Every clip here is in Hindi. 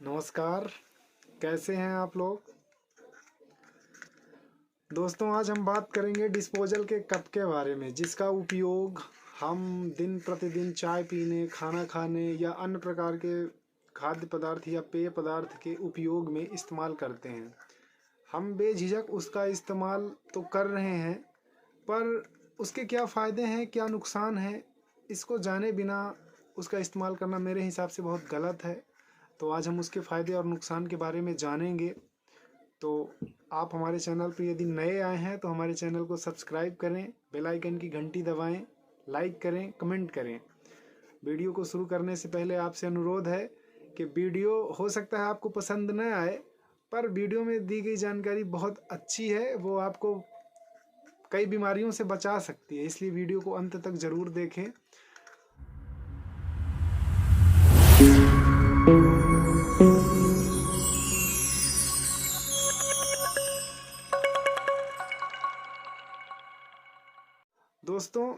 नमस्कार। कैसे हैं आप लोग? दोस्तों, आज हम बात करेंगे डिस्पोजल के कप के बारे में, जिसका उपयोग हम दिन प्रतिदिन चाय पीने, खाना खाने या अन्य प्रकार के खाद्य पदार्थ या पेय पदार्थ के उपयोग में इस्तेमाल करते हैं। हम बेझिझक उसका इस्तेमाल तो कर रहे हैं, पर उसके क्या फ़ायदे हैं, क्या नुकसान हैं, इसको जाने बिना उसका इस्तेमाल करना मेरे हिसाब से बहुत गलत है। तो आज हम उसके फ़ायदे और नुकसान के बारे में जानेंगे। तो आप हमारे चैनल पर यदि नए आए हैं तो हमारे चैनल को सब्सक्राइब करें, बेल आइकन की घंटी दबाएं, लाइक करें, कमेंट करें। वीडियो को शुरू करने से पहले आपसे अनुरोध है कि वीडियो हो सकता है आपको पसंद न आए, पर वीडियो में दी गई जानकारी बहुत अच्छी है, वो आपको कई बीमारियों से बचा सकती है, इसलिए वीडियो को अंत तक ज़रूर देखें। दोस्तों,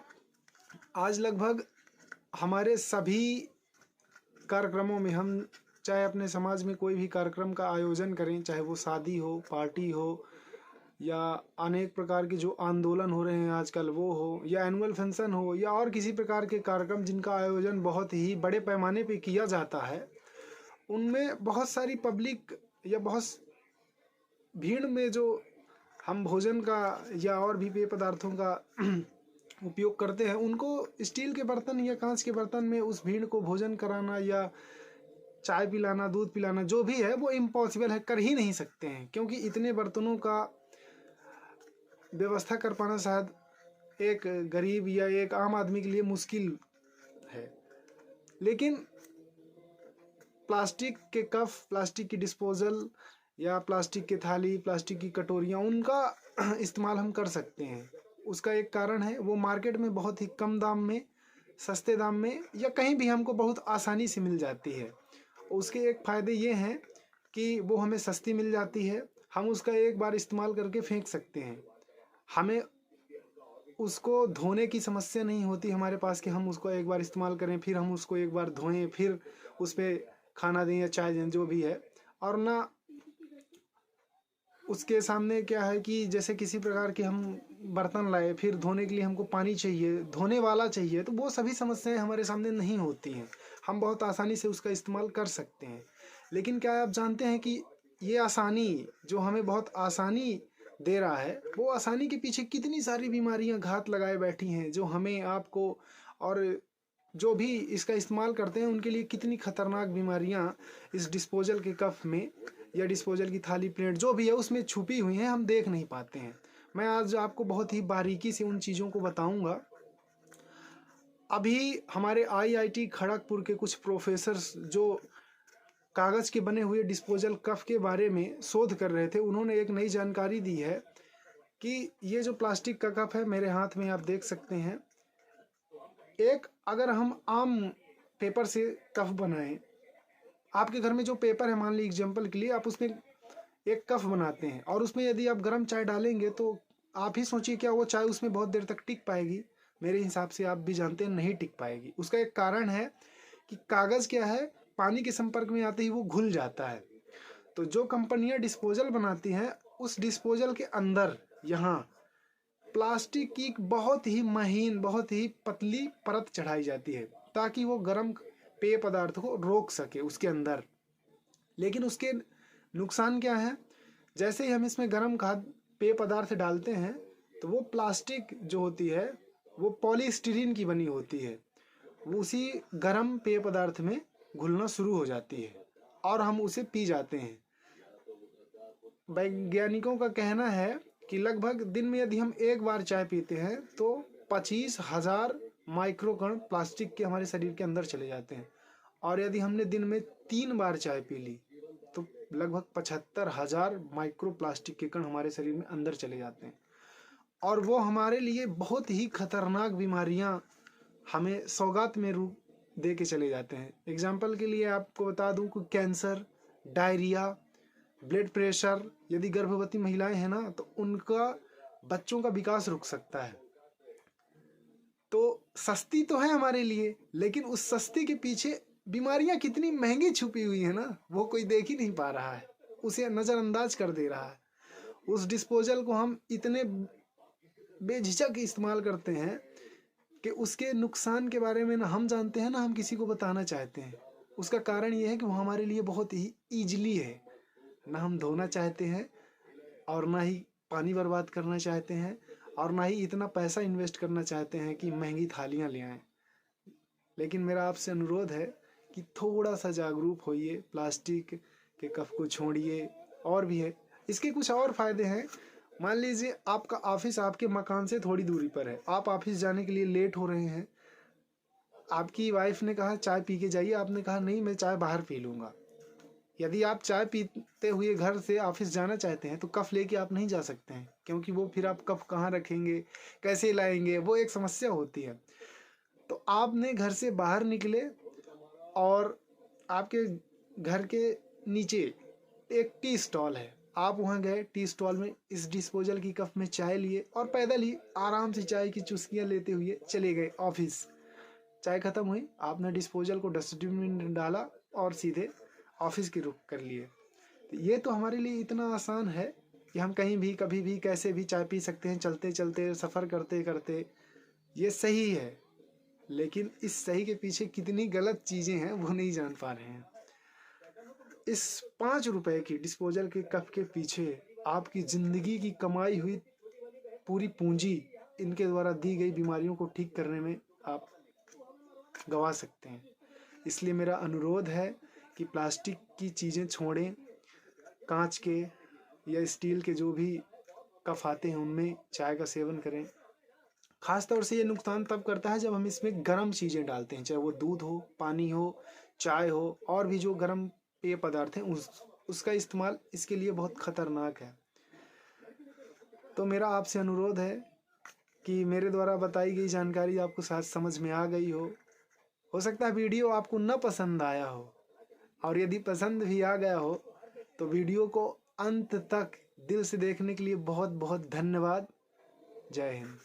आज लगभग हमारे सभी कार्यक्रमों में हम चाहे अपने समाज में कोई भी कार्यक्रम का आयोजन करें, चाहे वो शादी हो, पार्टी हो या अनेक प्रकार के जो आंदोलन हो रहे हैं आजकल वो हो, या एनुअल फंक्शन हो, या और किसी प्रकार के कार्यक्रम जिनका आयोजन बहुत ही बड़े पैमाने पे किया जाता है, उनमें बहुत सारी पब्लिक या बहुत भीड़ में जो हम भोजन का या और भी पेय पदार्थों का उपयोग करते हैं, उनको स्टील के बर्तन या कांच के बर्तन में उस भीड़ को भोजन कराना या चाय पिलाना, दूध पिलाना, जो भी है वो इम्पॉसिबल है, कर ही नहीं सकते हैं, क्योंकि इतने बर्तनों का व्यवस्था कर पाना शायद एक गरीब या एक आम आदमी के लिए मुश्किल है। लेकिन प्लास्टिक के कप, प्लास्टिक की डिस्पोजल या प्लास्टिक की थाली, प्लास्टिक की कटोरियाँ, उनका इस्तेमाल हम कर सकते हैं। उसका एक कारण है, वो मार्केट में बहुत ही कम दाम में, सस्ते दाम में या कहीं भी हमको बहुत आसानी से मिल जाती है। उसके एक फ़ायदे ये हैं कि वो हमें सस्ती मिल जाती है, हम उसका एक बार इस्तेमाल करके फेंक सकते हैं, हमें उसको धोने की समस्या नहीं होती हमारे पास कि हम उसको एक बार इस्तेमाल करें, फिर हम उसको एक बार धोएं, फिर उस पर खाना दें या चाय दें, जो भी है। और ना उसके सामने क्या है कि जैसे किसी प्रकार के हम बर्तन लाए, फिर धोने के लिए हमको पानी चाहिए, धोने वाला चाहिए, तो वो सभी समस्याएं हमारे सामने नहीं होती हैं, हम बहुत आसानी से उसका इस्तेमाल कर सकते हैं। लेकिन क्या आप जानते हैं कि ये आसानी जो हमें बहुत आसानी दे रहा है, वो आसानी के पीछे कितनी सारी बीमारियां घात लगाए बैठी हैं, जो हमें, आपको और जो भी इसका इस्तेमाल करते हैं उनके लिए कितनी खतरनाक बीमारियां इस डिस्पोजल के कप में या डिस्पोजल की थाली, प्लेट, जो भी है उसमें छुपी हुई हैं, हम देख नहीं पाते हैं। मैं आज आपको बहुत ही बारीकी से उन चीज़ों को बताऊंगा। अभी हमारे आईआईटी खड़गपुर के कुछ प्रोफेसर्स जो कागज़ के बने हुए डिस्पोजल कप के बारे में शोध कर रहे थे, उन्होंने एक नई जानकारी दी है कि ये जो प्लास्टिक का कप है, मेरे हाथ में आप देख सकते हैं, एक अगर हम आम पेपर से कप बनाएं, आपके घर में जो पेपर है, मान ली एग्जाम्पल के लिए, आप उसमें एक कप बनाते हैं और उसमें यदि आप गर्म चाय डालेंगे तो आप ही सोचिए क्या वो चाय उसमें बहुत देर तक टिक पाएगी? मेरे हिसाब से आप भी जानते हैं, नहीं टिक पाएगी। उसका एक कारण है कि कागज़ क्या है, पानी के संपर्क में आते ही वो घुल जाता है। तो जो कंपनियां डिस्पोजल बनाती हैं, उस डिस्पोजल के अंदर यहाँ प्लास्टिक की एक बहुत ही महीन, बहुत ही पतली परत चढ़ाई जाती है, ताकि वो गर्म पेय पदार्थ को रोक सके उसके अंदर। लेकिन उसके नुकसान क्या है? जैसे ही हम इसमें गर्म खाद्य पेय पदार्थ डालते हैं, तो वो प्लास्टिक जो होती है वो पॉलीस्टीरीन की बनी होती है, वो उसी गर्म पेय पदार्थ में घुलना शुरू हो जाती है और हम उसे पी जाते हैं। वैज्ञानिकों का कहना है कि लगभग दिन में यदि हम एक बार चाय पीते हैं तो 25,000 माइक्रोकण प्लास्टिक के हमारे शरीर के अंदर चले जाते हैं, और यदि हमने दिन में 3 बार चाय पी ली तो लगभग 75,000 माइक्रो प्लास्टिक के कण हमारे शरीर में अंदर चले जाते हैं, और वो हमारे लिए बहुत ही खतरनाक बीमारियां हमें सौगात में रूप दे के चले जाते हैं। एग्जाम्पल के लिए आपको बता दूं कि कैंसर, डायरिया, ब्लड प्रेशर, यदि गर्भवती महिलाएं हैं ना, तो उनका बच्चों का विकास रुक सकता है। तो सस्ती तो है हमारे लिए, लेकिन उस सस्ती के पीछे बीमारियां कितनी महंगी छुपी हुई है ना, वो कोई देख ही नहीं पा रहा है, उसे नज़रअंदाज कर दे रहा है। उस डिस्पोजल को हम इतने बेझिझक इस्तेमाल करते हैं कि उसके नुकसान के बारे में ना हम जानते हैं ना हम किसी को बताना चाहते हैं। उसका कारण ये है कि वो हमारे लिए बहुत ही ईजिली है, ना हम धोना चाहते हैं और ना ही पानी बर्बाद करना चाहते हैं और ना ही इतना पैसा इन्वेस्ट करना चाहते हैं कि महंगी थालियाँ ले आएँ। लेकिन मेरा आपसे अनुरोध है कि थोड़ा सा जागरूक होइए, प्लास्टिक के कप को छोड़िए। और भी है, इसके कुछ और फ़ायदे हैं। मान लीजिए आपका ऑफिस आपके मकान से थोड़ी दूरी पर है, आप ऑफिस जाने के लिए लेट हो रहे हैं, आपकी वाइफ ने कहा चाय पी के जाइए, आपने कहा नहीं मैं चाय बाहर पी लूँगा। यदि आप चाय पीते हुए घर से ऑफिस जाना चाहते हैं तो कप लेके आप नहीं जा सकते हैं, क्योंकि वो फिर आप कप कहाँ रखेंगे, कैसे लाएंगे, वो एक समस्या होती है। तो आपने घर से बाहर निकले और आपके घर के नीचे एक टी स्टॉल है, आप वहाँ गए, टी स्टॉल में इस डिस्पोजल की कप में चाय लिए और पैदल ही आराम से चाय की चुस्कियाँ लेते हुए चले गए ऑफिस। चाय ख़त्म हुई, आपने डिस्पोजल को डस्टबिन में डाला और सीधे ऑफिस की रुख कर लिए। तो ये तो हमारे लिए इतना आसान है कि हम कहीं भी कभी भी कैसे भी चाय पी सकते हैं, चलते चलते, सफ़र करते करते। ये सही है, लेकिन इस सही के पीछे कितनी गलत चीज़ें हैं वो नहीं जान पा रहे हैं। इस 5 रुपए की डिस्पोजल के कप के पीछे आपकी ज़िंदगी की कमाई हुई पूरी पूंजी इनके द्वारा दी गई बीमारियों को ठीक करने में आप गवा सकते हैं। इसलिए मेरा अनुरोध है कि प्लास्टिक की चीज़ें छोड़ें, कांच के या स्टील के जो भी कप आते हैं उनमें चाय का सेवन करें। ख़ास तौर से ये नुकसान तब करता है जब हम इसमें गर्म चीज़ें डालते हैं, चाहे वो दूध हो, पानी हो, चाय हो, और भी जो गर्म पेय पदार्थ हैं उसका इस्तेमाल इसके लिए बहुत ख़तरनाक है। तो मेरा आपसे अनुरोध है कि मेरे द्वारा बताई गई जानकारी आपको शायद समझ में आ गई हो सकता है वीडियो आपको न पसंद आया हो, और यदि पसंद भी आ गया हो तो वीडियो को अंत तक दिल से देखने के लिए बहुत बहुत धन्यवाद। जय हिंद।